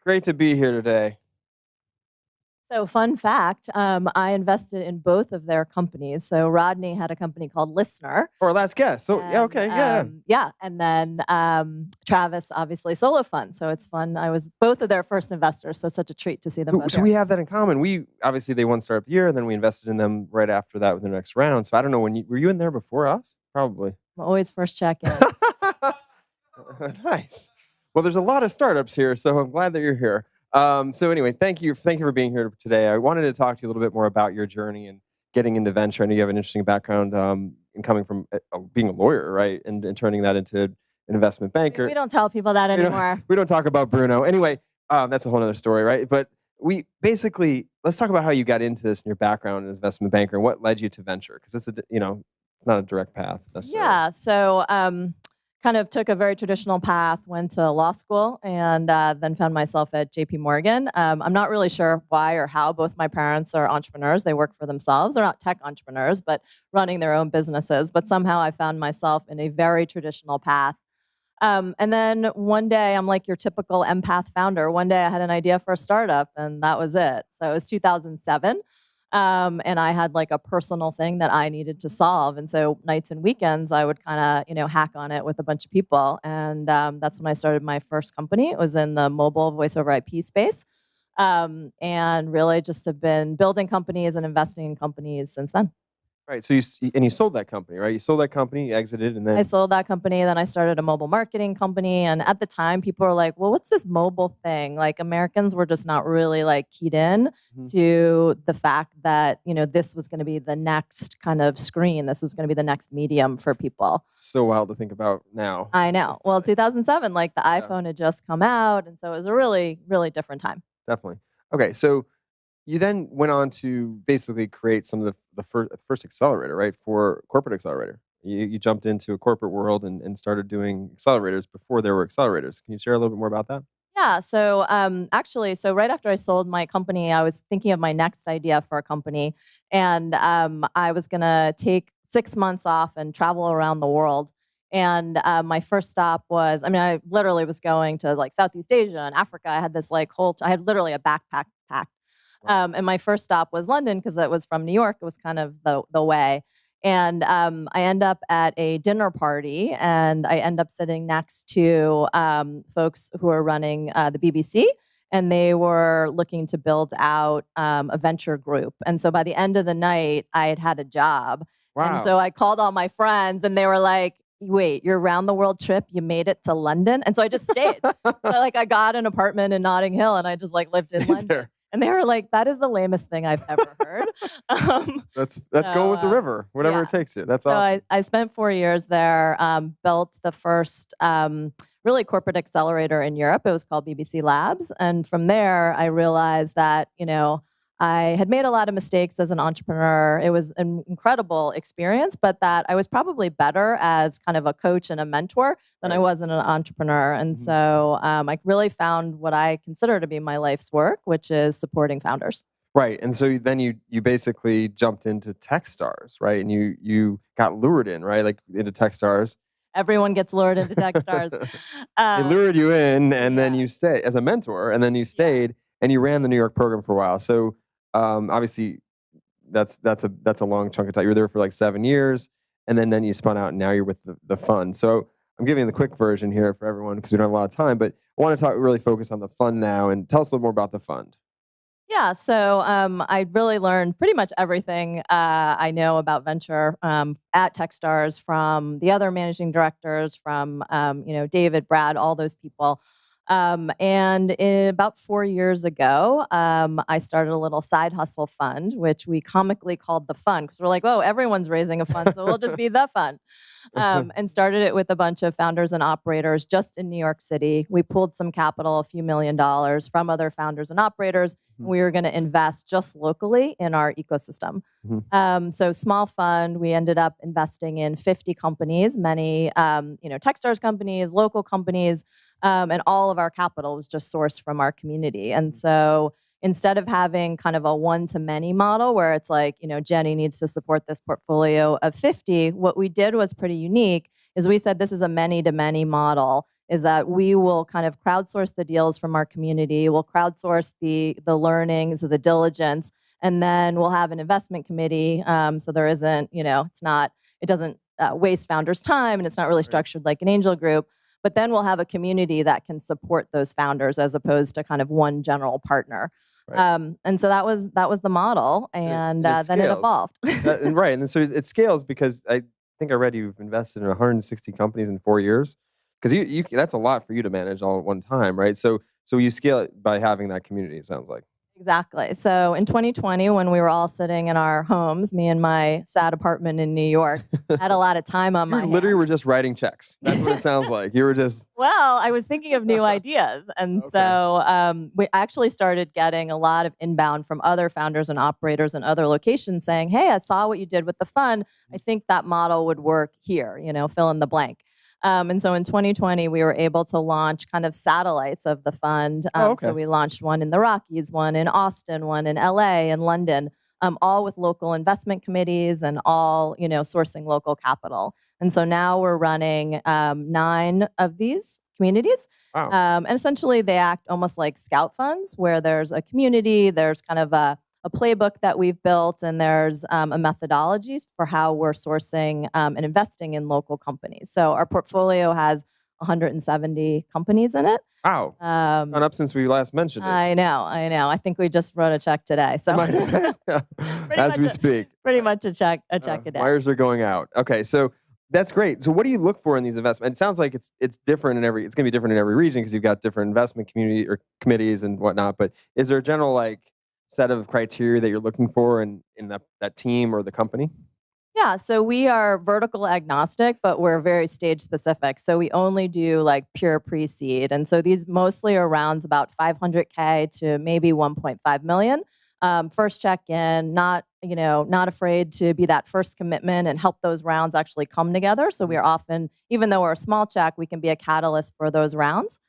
Great to be here today. So fun fact, I invested in both of their companies. So Rodney had a company called Listener. Or last guest. So, yeah, And, okay, yeah. Yeah, and then Travis, obviously, Solo Fund. So it's fun. I was both of their first investors, so such a treat to see them both So here. we have that in common. We obviously they won Startup of the Year, and then we invested in them right after that with the next round. So I don't know were you in there before us? Probably. I'm always first check in. Nice. Well, there's a lot of startups here, so I'm glad that you're here. So anyway, thank you for being here today. I wanted to talk to you a little bit more about your journey and getting into venture. I know you have an interesting background in coming from being a lawyer, right, and turning that into an investment banker. We don't tell people that anymore. We don't talk about Bruno. Anyway, that's a whole other story, right? But we basically, let's talk about how you got into this and your background as an investment banker and what led you to venture, because it's it's not a direct path necessarily. Yeah, so kind of took a very traditional path, went to law school, and then found myself at JP Morgan. I'm not really sure why or how. Both my parents are entrepreneurs. They work for themselves. They're not tech entrepreneurs, but running their own businesses. But somehow I found myself in a very traditional path. And then one day, I'm like your typical empath founder. One day I had an idea for a startup, and that was it. So it was 2007. And I had like a personal thing that I needed to solve. And so nights and weekends, I would kind of, hack on it with a bunch of people. And that's when I started my first company. It was in the mobile voice over IP space. And really just have been building companies and investing in companies since then. Right. So you sold that company, right? You sold that company, you exited, and then I sold that company. Then I started a mobile marketing company. And at the time, people were like, well, what's this mobile thing? Like Americans were just not really like keyed in to the fact that, this was going to be the next kind of screen. This was going to be the next medium for people. So wild to think about now. I know. Well, 2007, like the iPhone had just come out. And so it was a really, really different time. Definitely. Okay. So you then went on to basically create some of the first accelerator, right, for corporate accelerator. You jumped into a corporate world and started doing accelerators before there were accelerators. Can you share a little bit more about that? Yeah. So actually, right after I sold my company, I was thinking of my next idea for a company. And I was going to take 6 months off and travel around the world. And my first stop was, I literally was going to like Southeast Asia and Africa. I had this I had literally a backpack packed. And my first stop was London because it was from New York. It was kind of the way. And I end up at a dinner party, and I end up sitting next to folks who are running the BBC, and they were looking to build out a venture group. And so by the end of the night, I had a job. Wow. And so I called all my friends, and they were like, wait, your round the world trip, you made it to London? And so I just stayed. I got an apartment in Notting Hill, and I just lived in London. There. And they were like, that is the lamest thing I've ever heard. Let's go with the river, whatever it takes you. That's awesome. So I spent 4 years there, built the first really corporate accelerator in Europe. It was called BBC Labs. And from there, I realized that, I had made a lot of mistakes as an entrepreneur. It was an incredible experience, but that I was probably better as kind of a coach and a mentor than I was an entrepreneur. And so I really found what I consider to be my life's work, which is supporting founders. Right. And so then you basically jumped into Techstars, right? And you got lured in, right? Like into Techstars. Everyone gets lured into Techstars. They lured you in, and then you stayed as a mentor, and then you stayed and you ran the New York program for a while. So obviously that's a long chunk of time. You were there for like 7 years, and then you spun out, and now you're with the fund. So I'm giving the quick version here for everyone because we don't have a lot of time, but I want to really focus on the fund now, and tell us a little more about the fund. Yeah, so I really learned pretty much everything I know about venture at Techstars from the other managing directors, from David, Brad, all those people. And about 4 years ago, I started a little side hustle fund, which we comically called the fund because we're like, oh, everyone's raising a fund, so we'll just be the fund. And started it with a bunch of founders and operators just in New York City. We pulled some capital, a few $1 million from other founders and operators. We were going to invest just locally in our ecosystem. So small fund, we ended up investing in 50 companies, many Techstars companies, local companies, and all of our capital was just sourced from our community. And so instead of having kind of a one-to-many model where it's like, Jenny needs to support this portfolio of 50, what we did was pretty unique is we said this is a many-to-many model. is that we will kind of crowdsource the deals from our community. We'll crowdsource the learnings, the diligence, and then we'll have an investment committee. So there isn't, it doesn't waste founders' time, and it's not really structured like an angel group. But then we'll have a community that can support those founders as opposed to kind of one general partner. Right. And so that was the model, and then it evolved. Right, and then so it scales because I think I read you've invested in 160 companies in 4 years. Because you that's a lot for you to manage all at one time, right? So you scale it by having that community. It sounds like. Exactly. So in 2020, when we were all sitting in our homes, me and my sad apartment in New York, had a lot of time on my hands. You literally were just writing checks. That's what it sounds like. You were just. Well, I was thinking of new ideas. And so we actually started getting a lot of inbound from other founders and operators in other locations saying, hey, I saw what you did with the fund. I think that model would work here, fill in the blank. And so in 2020, we were able to launch kind of satellites of the fund. So we launched one in the Rockies, one in Austin, one in LA and London, all with local investment committees and all, sourcing local capital. And so now we're running 9 of these communities. Wow. And essentially they act almost like scout funds where there's a community, there's kind of a playbook that we've built, and there's a methodology for how we're sourcing and investing in local companies. So our portfolio has 170 companies in it. Wow. Gone up since we last mentioned it. I know. I think we just wrote a check today. So as we speak. Pretty much a check a day. Wires are going out. Okay, so that's great. So what do you look for in these investments? It sounds like it's different it's going to be different in every region because you've got different investment community or committees and whatnot. But is there a general set of criteria that you're looking for in that team or the company? Yeah, so we are vertical agnostic, but we're very stage specific. So we only do pure pre-seed. And so these mostly are rounds about 500K to maybe 1.5 million. First check in, not afraid to be that first commitment and help those rounds actually come together. So we are often, even though we're a small check, we can be a catalyst for those rounds.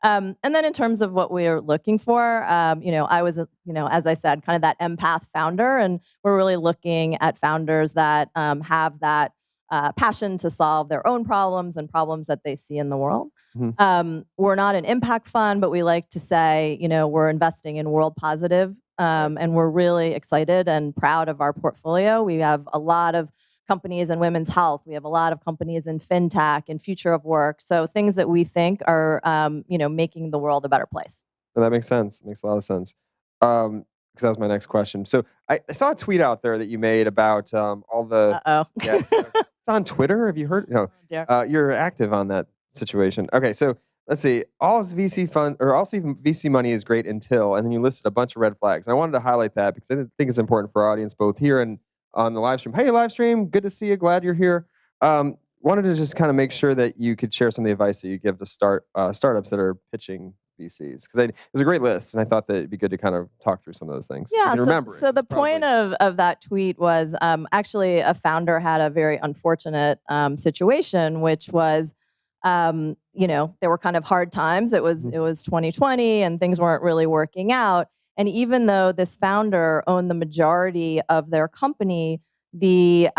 And then in terms of what we're looking for, I was, as I said, kind of that empath founder, and we're really looking at founders that have that passion to solve their own problems and problems that they see in the world. Mm-hmm. We're not an impact fund, but we like to say, we're investing in world positive, and we're really excited and proud of our portfolio. We have a lot of companies in women's health. We have a lot of companies in fintech and future of work. So things that we think are, making the world a better place. Well, that makes sense. Makes a lot of sense. Because that was my next question. So I saw a tweet out there that you made about all the. Yeah, it's on Twitter. Have you heard? No. You're active on that situation. Okay, so let's see. All VC money is great until, and then you listed a bunch of red flags. And I wanted to highlight that because I think it's important for our audience, both here and on the live stream. Hey, live stream, good to see you. Glad you're here. Wanted to just kind of make sure that you could share some of the advice that you give to startups that are pitching VCs, because it was a great list, and I thought that it'd be good to kind of talk through some of those things. Yeah. Remember so the point of that tweet was actually a founder had a very unfortunate situation, which was, there were kind of hard times. It was 2020, and things weren't really working out. And even though this founder owned the majority of their company, the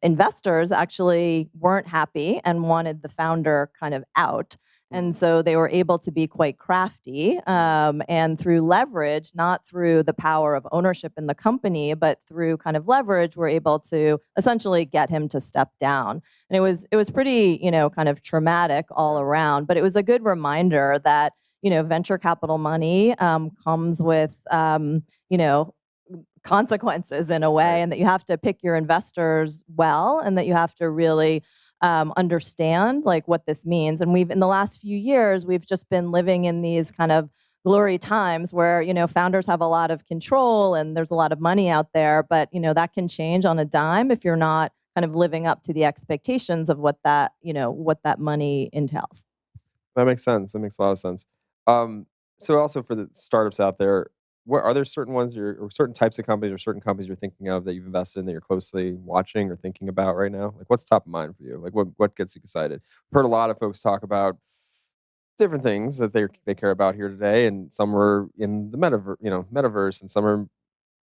investors actually weren't happy and wanted the founder kind of out. And so they were able to be quite crafty, and through leverage, not through the power of ownership in the company, but through kind of leverage, were able to essentially get him to step down. And it was pretty, kind of traumatic all around. But it was a good reminder that venture capital money comes with consequences in a way, and that you have to pick your investors well, and that you have to really understand what this means. And in the last few years, we've just been living in these kind of glory times where, founders have a lot of control and there's a lot of money out there, but, that can change on a dime if you're not kind of living up to the expectations of what that money entails. That makes sense. That makes a lot of sense. So also for the startups out there, are there certain ones or certain types of companies or certain companies you're thinking of that you've invested in that you're closely watching or thinking about right now? What's top of mind for you? What gets you excited? I've heard a lot of folks talk about different things that they care about here today, and some are in the metaverse, and some are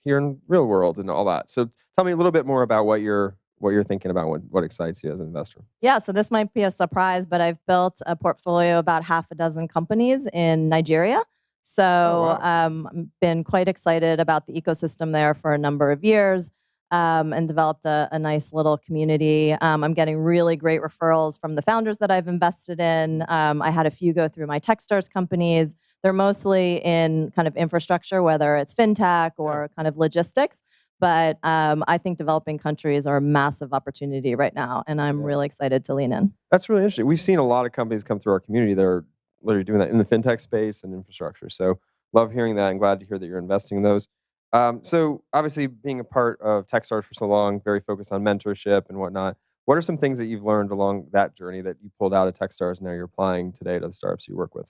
here in real world and all that. So tell me a little bit more about what you're what you're thinking about, what excites you as an investor. Yeah, so this might be a surprise, but I've built a portfolio about half a dozen companies in Nigeria. Oh, So wow. I've been quite excited about the ecosystem there for a number of years, and developed a nice little community. I'm getting really great referrals from the founders that I've invested in. I had a few go through my Techstars companies. They're mostly in kind of infrastructure, whether it's fintech or kind of logistics. But I think developing countries are a massive opportunity right now, and I'm Yeah. really excited to lean in. That's really interesting. We've seen a lot of companies come through our community that are literally doing that in the fintech space and infrastructure. So love hearing that. I'm glad to hear that you're investing in those. So obviously, being a part of Techstars for so long, very focused on mentorship and whatnot. What are some things that you've learned along that journey that you pulled out of Techstars now you're applying today to the startups you work with?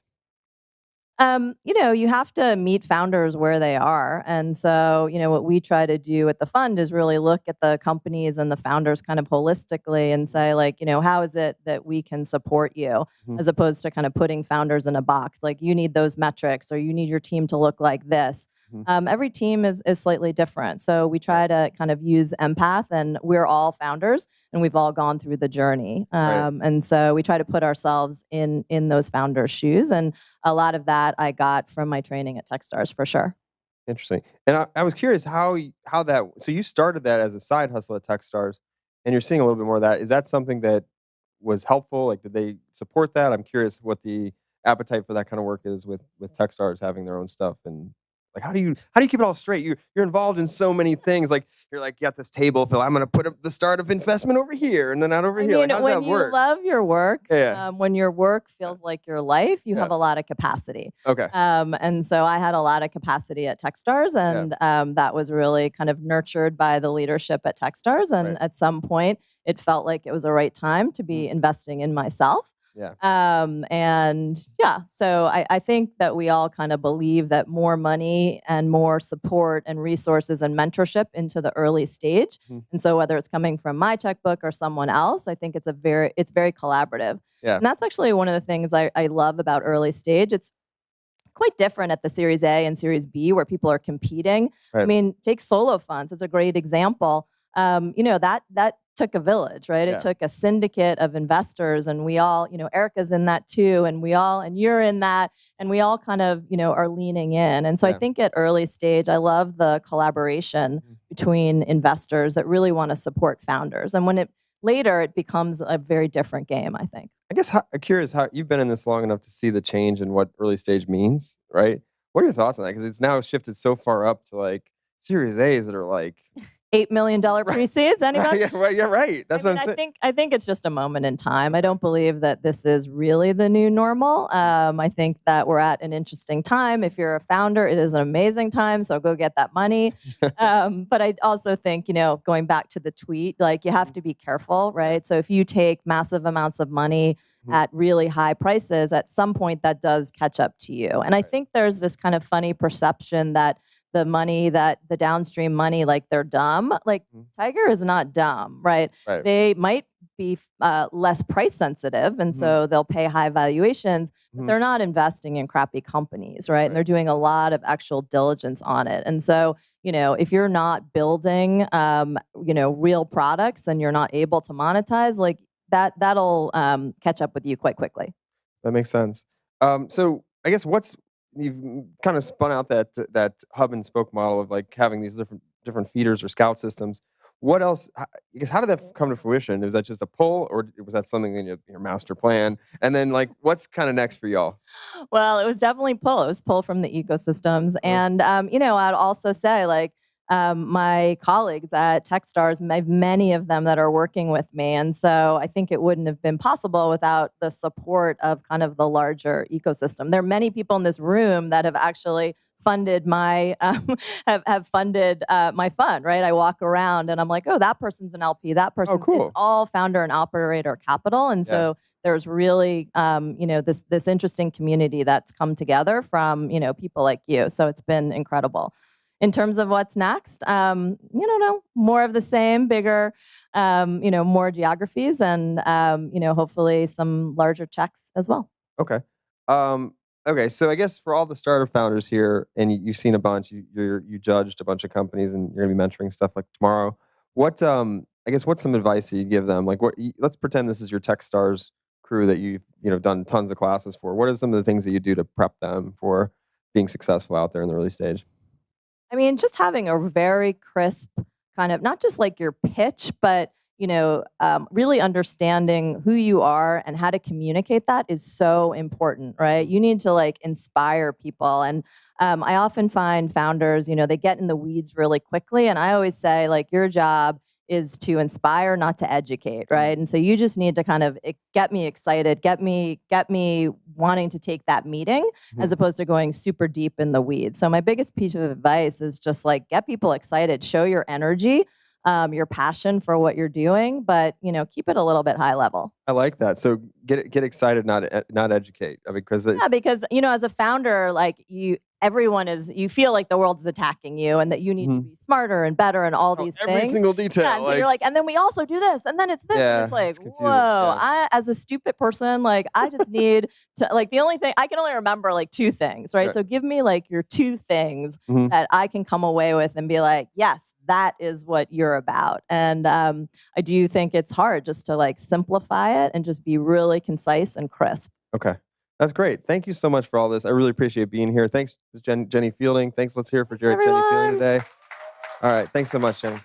You have to meet founders where they are. And so, what we try to do at the fund is really look at the companies and the founders kind of holistically and say, like, how is it that we can support you, Mhm. as opposed to kind of putting founders in a box. Like, you need those metrics or you need your team to look like this. Mhm. Every team is slightly different. So we try to kind of use empath, and we're all founders and we've all gone through the journey. Right. And so we try to put ourselves in those founders' shoes. And a lot of that I got from my training at Techstars for sure. Interesting. And I was curious how that. So you started that as a side hustle at Techstars, and you're seeing a little bit more of that. Is that something that was helpful? Like, did they support that? I'm curious what the appetite for that kind of work is with Techstars having their own stuff, and like how do you keep it all straight? You're involved in so many things. Like you're like you got this table, Phil. I'm going to put up the startup investment over here, and then out over I here. Like mean, how does when that you work? love your work, Yeah. when your work feels like your life, you Yeah. have a lot of capacity. Okay. And so I had a lot of capacity at Techstars, Yeah. and that was really kind of nurtured by the leadership at Techstars. And Right. at some point, it felt like it was the right time to be investing in myself. Yeah. And yeah, so I think that we all kind of believe that more money and more support and resources and mentorship into the early stage. Mhm. And so whether it's coming from my checkbook or someone else, I think it's very collaborative. Yeah. And that's actually one of the things I love about early stage. It's quite different at the Series A and Series B where people are competing. I Right. mean, take solo funds. It's a great example. That took a village, right? It Yeah. took a syndicate of investors, and we all, Erica's in that too, and and you're in that, and we all kind of, are leaning in. And so I Yeah. think at early stage, I love the collaboration between investors that really want to support founders. And when it later, it becomes a very different game, I think. I guess I'm curious how you've been in this long enough to see the change in what early stage means, right? What are your thoughts on that? Because it's now shifted so far up to like Series A's that are like $8 million right, pre-seeds, anyone? right, yeah, right, yeah, right. That's I mean, what I'm saying. I think it's just a moment in time. I don't believe that this is really the new normal. I think that we're at an interesting time. If you're a founder, it is an amazing time. So go get that money. But I also think, going back to the tweet, like you have to be careful, right? So if you take massive amounts of money Mhm. at really high prices, at some point that does catch up to you. And I Right. think there's this kind of funny perception that the downstream money, like they're dumb. Like Mhm. Tiger is not dumb, right? Right. They might be less price sensitive, and Mhm. so they'll pay high valuations, but Mhm. they're not investing in crappy companies, right? And Right. they're doing a lot of actual diligence on it. And so, if you're not building, real products and you're not able to monetize, like that'll catch up with you quite quickly. That makes sense. So I guess you've kind of spun out that hub and spoke model of like having these different feeders or scout systems. What else? I guess how did that come to fruition? Was that just a pull, or was that something in your master plan? And then like, what's kind of next for y'all? Well, it was definitely pull. It was pull from the ecosystems. Uh, And, I'd also say, like, my colleagues at Techstars, I have many of them that are working with me. And so I think it wouldn't have been possible without the support of kind of the larger ecosystem. There are many people in this room that have actually funded my have funded my fund, right? I walk around and I'm like, oh, that person's an LP, that oh, person's it's cool. all founder and operator capital. And Yeah. so there's really this interesting community that's come together from people like you. So it's been incredible. In terms of what's next, you don't know, more of the same, bigger, more geographies, and hopefully some larger checks as well. Okay. Um, okay. So I guess for all the startup founders here, and you've seen a bunch, you judged a bunch of companies, and you're gonna be mentoring stuff like tomorrow. What I guess what's some advice that you give them? Like, let's pretend this is your Techstars crew that you've done tons of classes for. What are some of the things that you do to prep them for being successful out there in the early stage? I mean, just having a very crisp kind of not just like your pitch, but really understanding who you are and how to communicate that is so important, right? You need to like inspire people, and I often find founders, they get in the weeds really quickly, and I always say like your job is to inspire, not to educate, right? And so you just need to kind of get me excited, get me wanting to take that meeting, as opposed to going super deep in the weeds. So my biggest piece of advice is just like get people excited, show your energy, your passion for what you're doing, but keep it a little bit high level. I like that. So get excited, not educate. I mean, because Because as a founder, like you feel like the world is attacking you and that you need to be smarter and better and all these every things. single detail. Yeah, and so you're like, and then we also do this, and then it's this, and it's like, it's confusing, whoa! yeah. I, as a stupid person, like I just need to like the only thing I can only remember like two things, right? Right. So give me like your two things that I can come away with and be like, yes, that is what you're about. And I do think it's hard just to like simplify it and just be really concise and crisp. Okay. That's great. Thank you so much for all this. I really appreciate being here. Thanks, Jenny Fielding. Thanks. Let's hear it for Jenny Fielding today. All right. Thanks so much, Jenny.